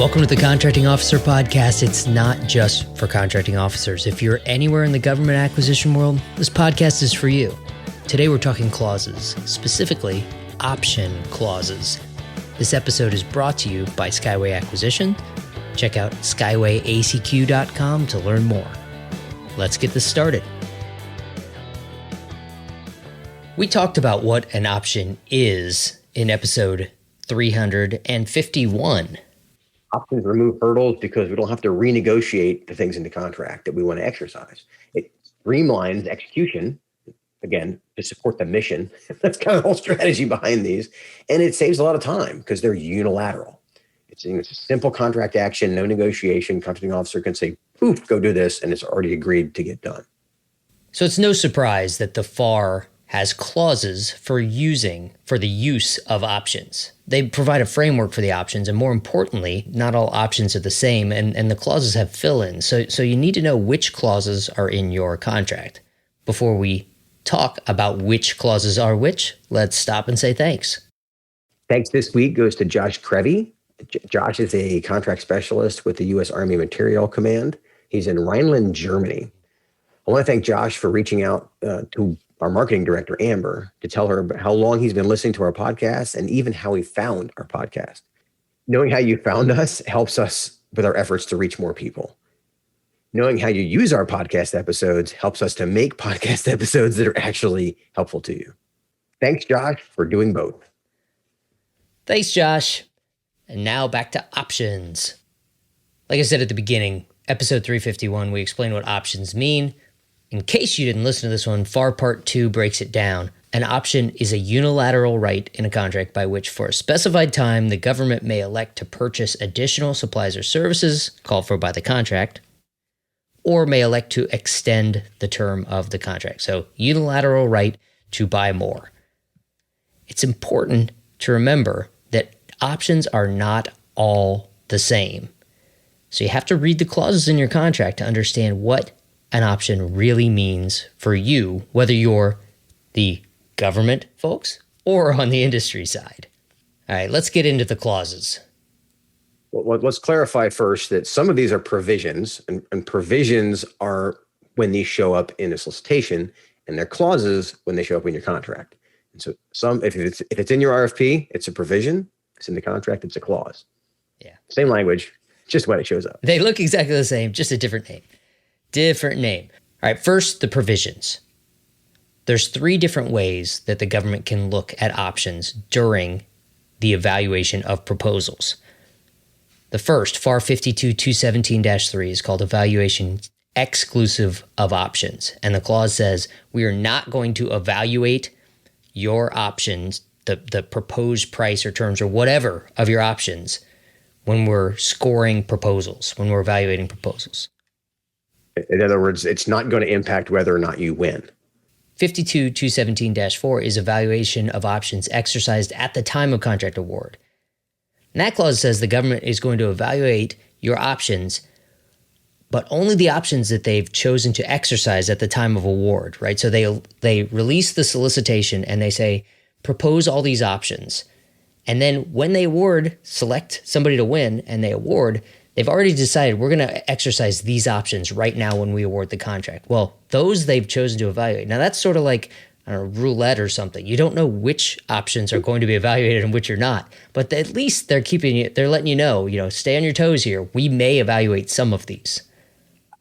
Welcome to the Contracting Officer Podcast. It's not just for contracting officers. If you're anywhere in the government acquisition world, this podcast is for you. Today we're talking clauses, specifically option clauses. This episode is brought to you by Skyway Acquisition. Check out skywayacq.com to learn more. Let's get this started. We talked about what an option is in episode 351. Options remove hurdles because we don't have to renegotiate the things in the contract that we want to exercise. It streamlines execution, again, to support the mission. That's kind of the whole strategy behind these. And it saves a lot of time because they're unilateral. It's a simple contract action, no negotiation. Contracting officer can say, poof, go do this, and it's already agreed to get done. So it's no surprise that the FAR has clauses for the use of options. They provide a framework for the options, and more importantly, not all options are the same, and the clauses have fill-ins. So you need to know which clauses are in your contract. Before we talk about which clauses are which, let's stop and say thanks. Thanks this week goes to Josh Krevy. Josh is a contract specialist with the U.S. Army Material Command. He's in Rhineland, Germany. I want to thank Josh for reaching out to our marketing director, Amber, to tell her about how long he's been listening to our podcast and even how he found our podcast. Knowing how you found us helps us with our efforts to reach more people. Knowing how you use our podcast episodes helps us to make podcast episodes that are actually helpful to you. Thanks, Josh, for doing both. Thanks, Josh. And now back to options. Like I said at the beginning, episode 351, we explained what options mean. In case you didn't listen to this one, FAR Part 2 breaks it down. An option is a unilateral right in a contract by which for a specified time, the government may elect to purchase additional supplies or services called for by the contract, or may elect to extend the term of the contract. So unilateral right to buy more. It's important to remember that options are not all the same. So you have to read the clauses in your contract to understand what an option really means for you, whether you're the government folks or on the industry side. All right, let's get into the clauses. Well, let's clarify first that some of these are provisions, and provisions are when these show up in a solicitation, and they're clauses when they show up in your contract. And so if it's in your RFP, it's a provision. If it's in the contract, it's a clause. Yeah. Same language, just when it shows up. They look exactly the same, just a different name. Different name. All right, first, the provisions. There's 3 different ways that the government can look at options during the evaluation of proposals. The first, FAR 52-217-3, is called Evaluation Exclusive of Options. And the clause says, we are not going to evaluate your options, the proposed price or terms or whatever of your options when we're scoring proposals, when we're evaluating proposals. In other words, it's not going to impact whether or not you win. 52-217-4 is evaluation of options exercised at the time of contract award. And that clause says the government is going to evaluate your options, but only the options that they've chosen to exercise at the time of award, right? So they release the solicitation and they say, propose all these options. And then when they award, select somebody to win and they award, they've already decided we're going to exercise these options right now when we award the contract. Well, those they've chosen to evaluate. Now that's sort of like, I don't know, roulette or something. You don't know which options are going to be evaluated and which are not. But at least they're letting you know, stay on your toes here. We may evaluate some of these.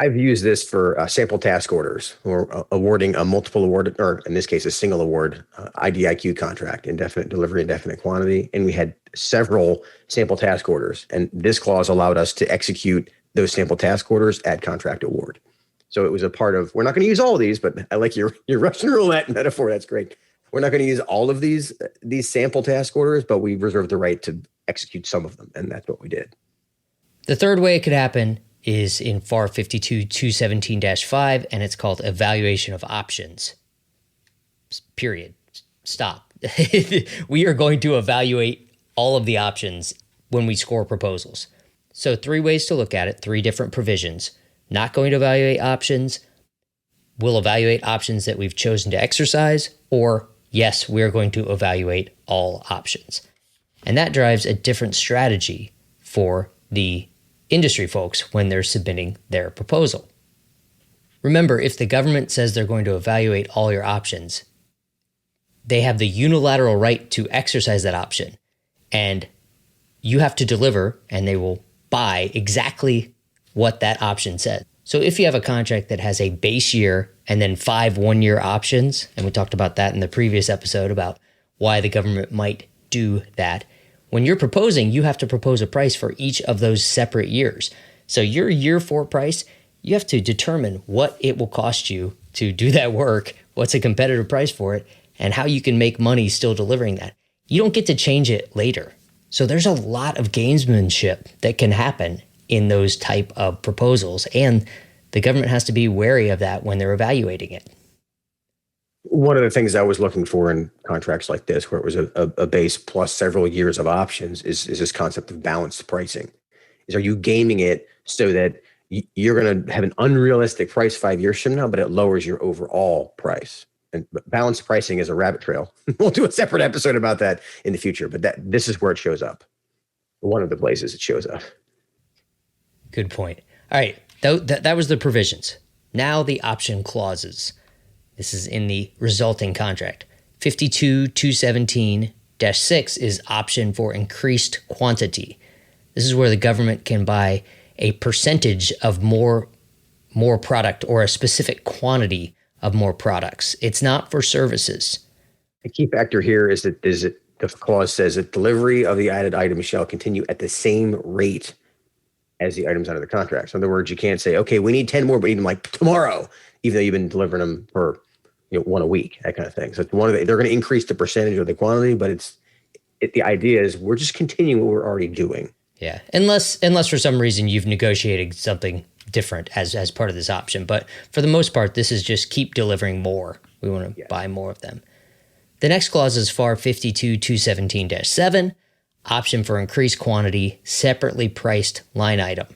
I've used this for sample task orders or awarding a multiple award, or in this case, a single award IDIQ contract, indefinite delivery, indefinite quantity. And we had several sample task orders. And this clause allowed us to execute those sample task orders at contract award. So it was a part of, we're not going to use all of these, but I like your Russian roulette metaphor. That's great. We're not going to use all of these sample task orders, but we reserved the right to execute some of them. And that's what we did. The third way it could happen is in FAR 52-217-5, and it's called Evaluation of Options. Period. Stop. We are going to evaluate all of the options when we score proposals. So 3 ways to look at it, 3 different provisions. Not going to evaluate options, we'll evaluate options that we've chosen to exercise, or yes, we're going to evaluate all options. And that drives a different strategy for the industry folks when they're submitting their proposal. Remember, if the government says they're going to evaluate all your options, they have the unilateral right to exercise that option. And you have to deliver, and they will buy exactly what that option says. So if you have a contract that has a base year and then 5 one-year options, and we talked about that in the previous episode about why the government might do that, when you're proposing, you have to propose a price for each of those separate years. So your year 4 price, you have to determine what it will cost you to do that work, what's a competitive price for it, and how you can make money still delivering that. You don't get to change it later. So there's a lot of gamesmanship that can happen in those type of proposals, and the government has to be wary of that when they're evaluating it. One of the things I was looking for in contracts like this, where it was a base plus several years of options, is this concept of balanced pricing. Are you gaming it so that you're going to have an unrealistic price 5 years from now, but it lowers your overall price? And balanced pricing is a rabbit trail. We'll do a separate episode about that in the future, but this is where it shows up. One of the places it shows up. Good point. All right, that was the provisions. Now the option clauses. This is in the resulting contract. 52.217-6 is option for increased quantity. This is where the government can buy a percentage of more product or a specific quantity of more products. It's not for services. The key factor here is that the clause says that delivery of the added item shall continue at the same rate as the items under the contract. So in other words, you can't say, okay, we need 10 more, but even like tomorrow, even though you've been delivering them for one a week, that kind of thing. So it's they're going to increase the percentage of the quantity, but the idea is we're just continuing what we're already doing. Yeah, unless for some reason you've negotiated something different as part of this option. But for the most part, this is just keep delivering more. We want to buy more of them. The next clause is FAR 52.217-7, option for increased quantity, separately priced line item.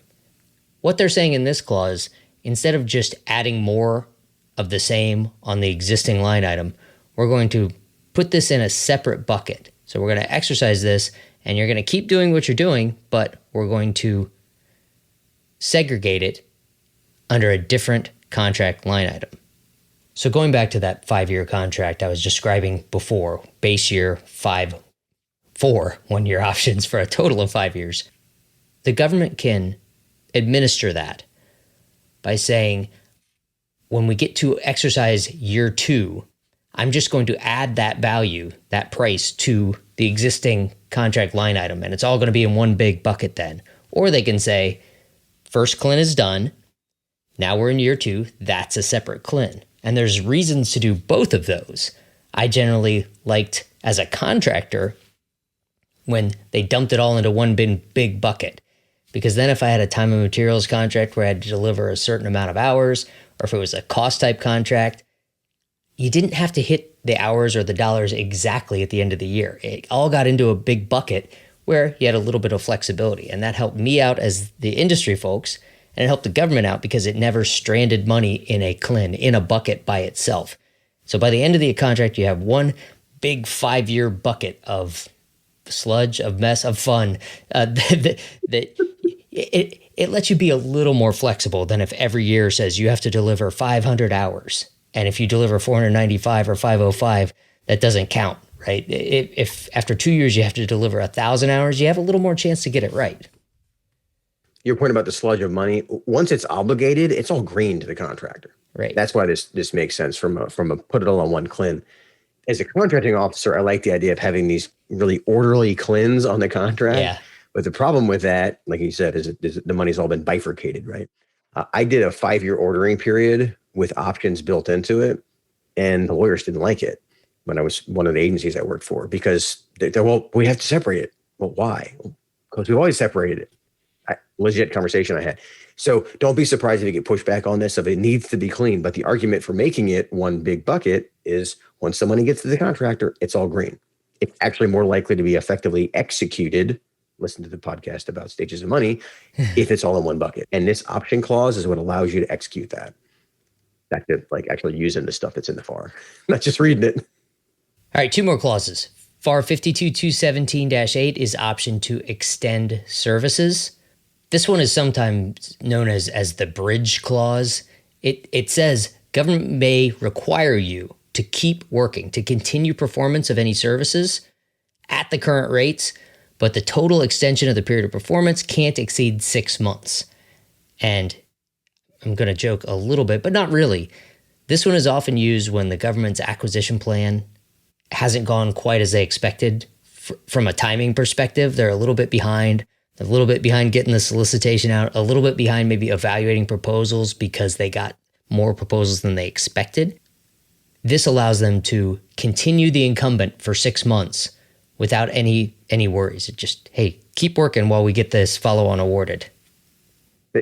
What they're saying in this clause, instead of just adding more of the same on the existing line item, we're going to put this in a separate bucket. So we're going to exercise this, and you're going to keep doing what you're doing, but we're going to segregate it under a different contract line item. So going back to that 5-year contract I was describing before, base year, 4 one-year options for a total of 5 years, the government can administer that by saying, when we get to exercise year 2, I'm just going to add that value, that price, to the existing contract line item, and it's all going to be in one big bucket then. Or they can say, first CLIN is done, now we're in year 2, that's a separate CLIN. And there's reasons to do both of those. I generally liked, as a contractor, when they dumped it all into one big bucket. Because then if I had a time and materials contract where I had to deliver a certain amount of hours, or if it was a cost type contract, you didn't have to hit the hours or the dollars exactly at the end of the year. It all got into a big bucket where you had a little bit of flexibility. And that helped me out as the industry folks, and it helped the government out because it never stranded money in a CLIN, in a bucket by itself. So by the end of the contract, you have one big 5-year bucket of sludge, of mess, of fun. It lets you be a little more flexible than if every year says you have to deliver 500 hours. And if you deliver 495 or 505, that doesn't count, right? If after 2 years you have to deliver 1,000 hours, you have a little more chance to get it right. Your point about the sludge of money, once it's obligated, it's all green to the contractor. Right. That's why this makes sense from a put it all on one CLIN. As a contracting officer, I like the idea of having these really orderly CLINs on the contract. Yeah. But the problem with that, like you said, is the money's all been bifurcated, right? I did a 5-year ordering period with options built into it, and the lawyers didn't like it when I was one of the agencies I worked for, because they're, well, we have to separate it. Well, why? Because we've always separated it. Legit conversation I had. So don't be surprised if you get pushback on this, if it needs to be clean. But the argument for making it one big bucket is once the money gets to the contractor, it's all green. It's actually more likely to be effectively executed. Listen to the podcast about stages of money if it's all in one bucket. And this option clause is what allows you to execute that. Back to like actually using the stuff that's in the FAR, not just reading it. All right, 2 more clauses. FAR 52.217-8 is option to extend services. This one is sometimes known as the bridge clause. It says government may require you to keep working, to continue performance of any services at the current rates, but the total extension of the period of performance can't exceed 6 months. And I'm going to joke a little bit, but not really. This one is often used when the government's acquisition plan hasn't gone quite as they expected. From a timing perspective, they're a little bit behind. They're a little bit behind getting the solicitation out, a little bit behind maybe evaluating proposals because they got more proposals than they expected. This allows them to continue the incumbent for 6 months without any worries. It just, hey, keep working while we get this follow-on awarded.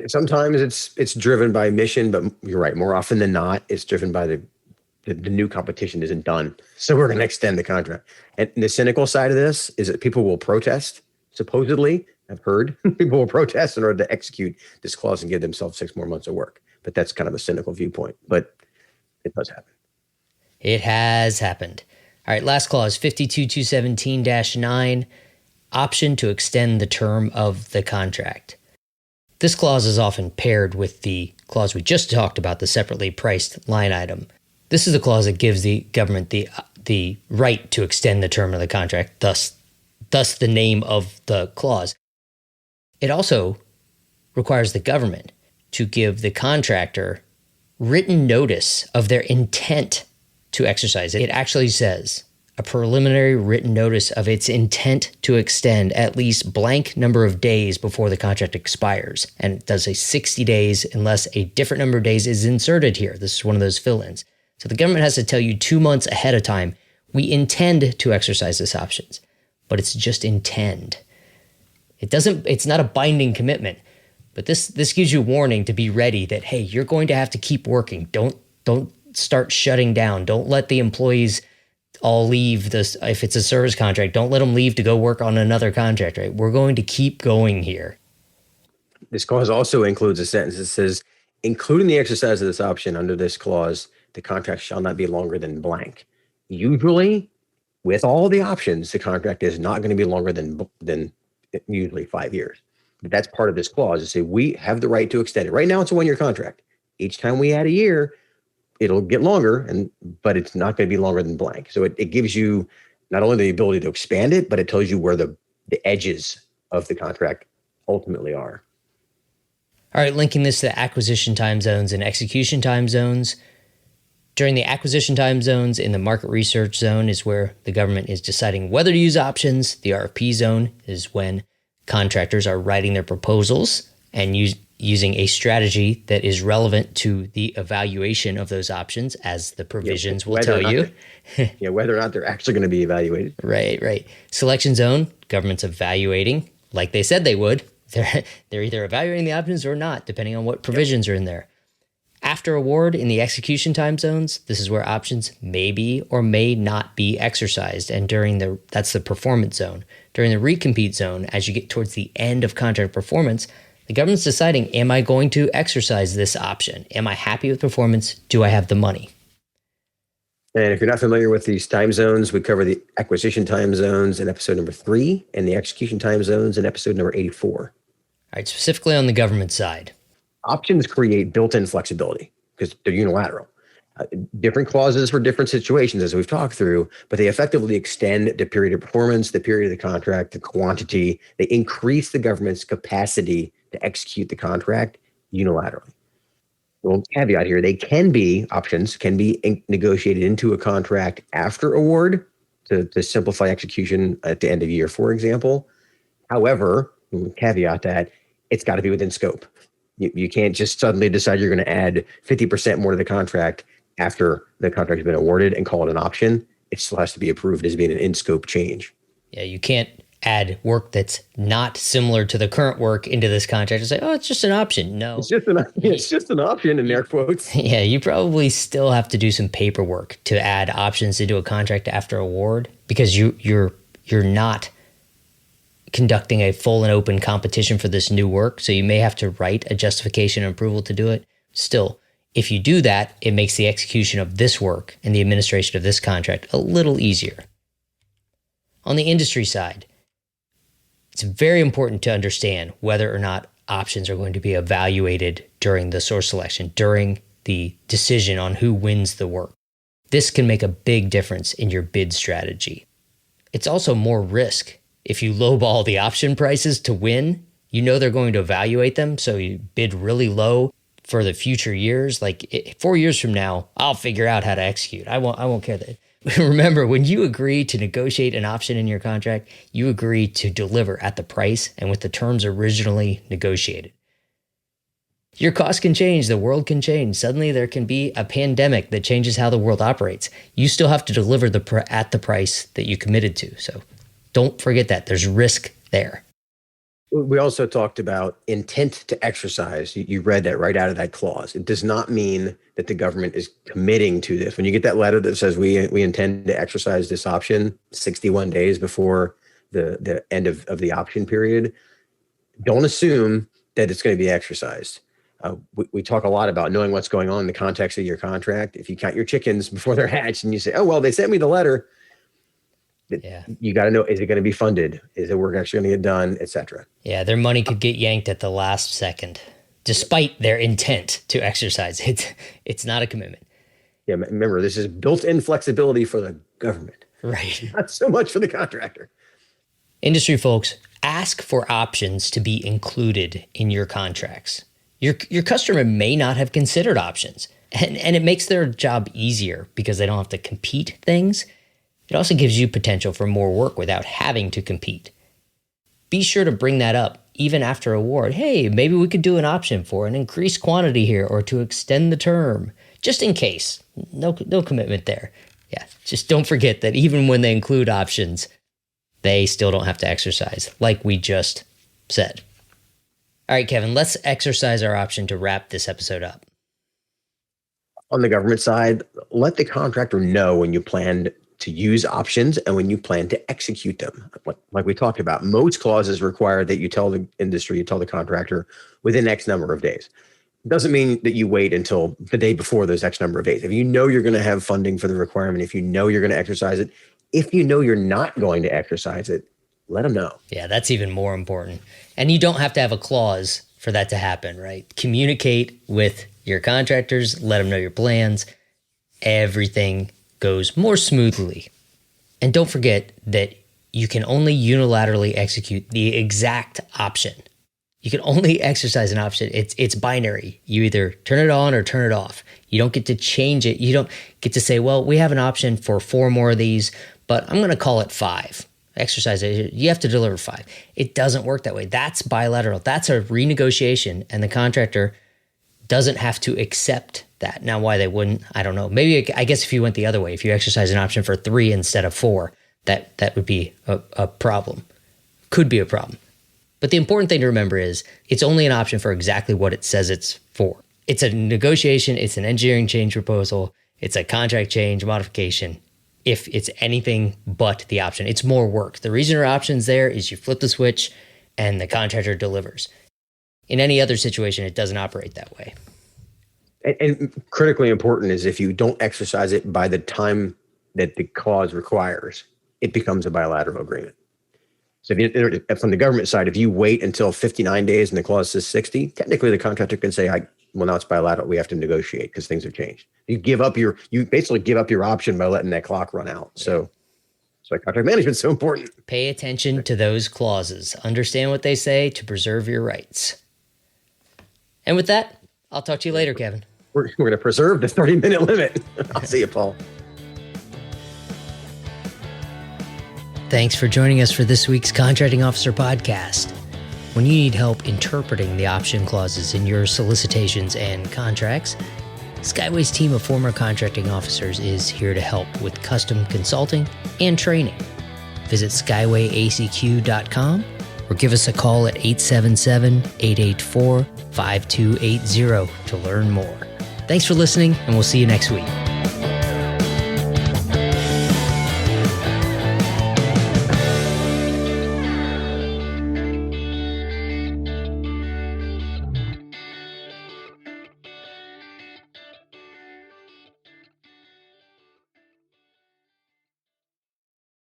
Sometimes it's driven by mission, but you're right. More often than not, it's driven by the new competition isn't done. So we're going to extend the contract. And the cynical side of this is that people will protest. Supposedly, I've heard people will protest in order to execute this clause and give themselves 6 more months of work. But that's kind of a cynical viewpoint. But it does happen. It has happened. All right, last clause, 52217-9, option to extend the term of the contract. This clause is often paired with the clause we just talked about, the separately priced line item. This is the clause that gives the government the right to extend the term of the contract, thus the name of the clause. It also requires the government to give the contractor written notice of their intent to exercise it. It actually says a preliminary written notice of its intent to extend at least blank number of days before the contract expires. And it does say 60 days unless a different number of days is inserted here. This is one of those fill-ins. So the government has to tell you 2 months ahead of time, we intend to exercise this options, but it's just intend. It's not a binding commitment, but this gives you warning to be ready that, hey, you're going to have to keep working. Don't start shutting down. Don't let the employees all leave this. If it's a service contract, don't let them leave to go work on another contract, right? We're going to keep going here. This clause also includes a sentence that says, including the exercise of this option under this clause, the contract shall not be longer than blank. Usually, with all the options, the contract is not going to be longer than usually 5 years. But that's part of this clause to say we have the right to extend it. Right now, it's a 1-year contract. Each time we add a year, it'll get longer, but it's not going to be longer than blank. So it gives you not only the ability to expand it, but it tells you where the edges of the contract ultimately are. All right, linking this to the acquisition time zones and execution time zones. During the acquisition time zones in the market research zone is where the government is deciding whether to use options. The RFP zone is when contractors are writing their proposals and using a strategy that is relevant to the evaluation of those options, as the provisions will tell you. Whether or not they're actually going to be evaluated. Right. Selection zone, government's evaluating, like they said they would. They're either evaluating the options or not, depending on what provisions are in there. After award in the execution time zones, this is where options may be or may not be exercised. And that's the performance zone. During the recompete zone, as you get towards the end of contract performance, the government's deciding, am I going to exercise this option? Am I happy with performance? Do I have the money? And if you're not familiar with these time zones, we cover the acquisition time zones in episode number 3 and the execution time zones in episode number 84. All right, specifically on the government side. Options create built-in flexibility because they're unilateral. Different clauses for different situations, as we've talked through, but they effectively extend the period of performance, the period of the contract, the quantity. They increase the government's capacity to execute the contract unilaterally. Well, caveat here, options can be negotiated into a contract after award to simplify execution at the end of year, for example. However, caveat that it's got to be within scope. You can't just suddenly decide you're going to add 50% more to the contract after the contract has been awarded and call it an option. It still has to be approved as being an in-scope change. Yeah, you can't add work that's not similar to the current work into this contract and say, oh, it's just an option. No. It's just an option in air quotes. Yeah, you probably still have to do some paperwork to add options into a contract after award because you're not conducting a full and open competition for this new work. So you may have to write a justification and approval to do it. Still, if you do that, it makes the execution of this work and the administration of this contract a little easier. On the industry side, it's very important to understand whether or not options are going to be evaluated during the source selection, during the decision on who wins the work. This can make a big difference in your bid strategy. It's also more risk. If you lowball the option prices to win, you know they're going to evaluate them, so you bid really low for the future years. Like 4 years from now, I'll figure out how to execute. I won't care that. Remember, when you agree to negotiate an option in your contract, you agree to deliver at the price and with the terms originally negotiated. Your costs can change. The world can change. Suddenly there can be a pandemic that changes how the world operates. You still have to deliver at the price that you committed to. So don't forget that. There's risk there. We also talked about intent to exercise. You read that right out of that clause. It does not mean that the government is committing to this. When you get that letter that says we intend to exercise this option 61 days before the end of the option period, don't assume that it's going to be exercised. We talk a lot about knowing what's going on in the context of your contract. If you count your chickens before they're hatched and you say, oh, well, they sent me the letter, you got to know, is it going to be funded? Is the work actually going to get done, et cetera? Yeah, their money could get yanked at the last second, despite their intent to exercise it. It's not a commitment. Yeah, remember, this is built-in flexibility for the government. Right. Not so much for the contractor. Industry folks, ask for options to be included in your contracts. Your customer may not have considered options, and it makes their job easier because they don't have to compete things. It also gives you potential for more work without having to compete. Be sure to bring that up even after award. Hey, maybe we could do an option for an increased quantity here or to extend the term, just in case. No commitment there. Yeah, just don't forget that even when they include options, they still don't have to exercise, like we just said. All right, Kevin, let's exercise our option to wrap this episode up. On the government side, let the contractor know when you plan to use options and when you plan to execute them. Like we talked about, most clauses require that you tell the industry, you tell the contractor within X number of days. It doesn't mean that you wait until the day before those X number of days. If you know you're going to have funding for the requirement, if you know you're going to exercise it, if you know you're not going to exercise it, let them know. Yeah, that's even more important. And you don't have to have a clause for that to happen, right? Communicate with your contractors, let them know your plans. Everything goes more smoothly. And don't forget that you can only unilaterally execute the exact option. You can only exercise an option. It's binary. You either turn it on or turn it off. You don't get to change it. You don't get to say, well, we have an option for 4 more of these, but I'm going to call it 5. Exercise it. You have to deliver 5. It doesn't work that way. That's bilateral. That's a renegotiation, and the contractor doesn't have to accept that. Now, why they wouldn't, I don't know. Maybe, I guess if you went the other way, if you exercise an option for 3 instead of 4, that would be a problem. Could be a problem. But the important thing to remember is it's only an option for exactly what it says it's for. It's a negotiation. It's an engineering change proposal. It's a contract change modification. If it's anything but the option, it's more work. The reason our option's there is you flip the switch and the contractor delivers. In any other situation, it doesn't operate that way. And critically important is if you don't exercise it by the time that the clause requires, it becomes a bilateral agreement. So if from the government side, if you wait until 59 days and the clause says 60, technically the contractor can say, well, now it's bilateral. We have to negotiate because things have changed. You basically give up your option by letting that clock run out. So contract management is so important. Pay attention to those clauses. Understand what they say to preserve your rights. And with that, I'll talk to you later, Kevin. We're going to preserve the 30-minute limit. I'll see you, Paul. Thanks for joining us for this week's Contracting Officer Podcast. When you need help interpreting the option clauses in your solicitations and contracts, Skyway's team of former contracting officers is here to help with custom consulting and training. Visit skywayacq.com or give us a call at 877-884-5280 to learn more. Thanks for listening, and we'll see you next week.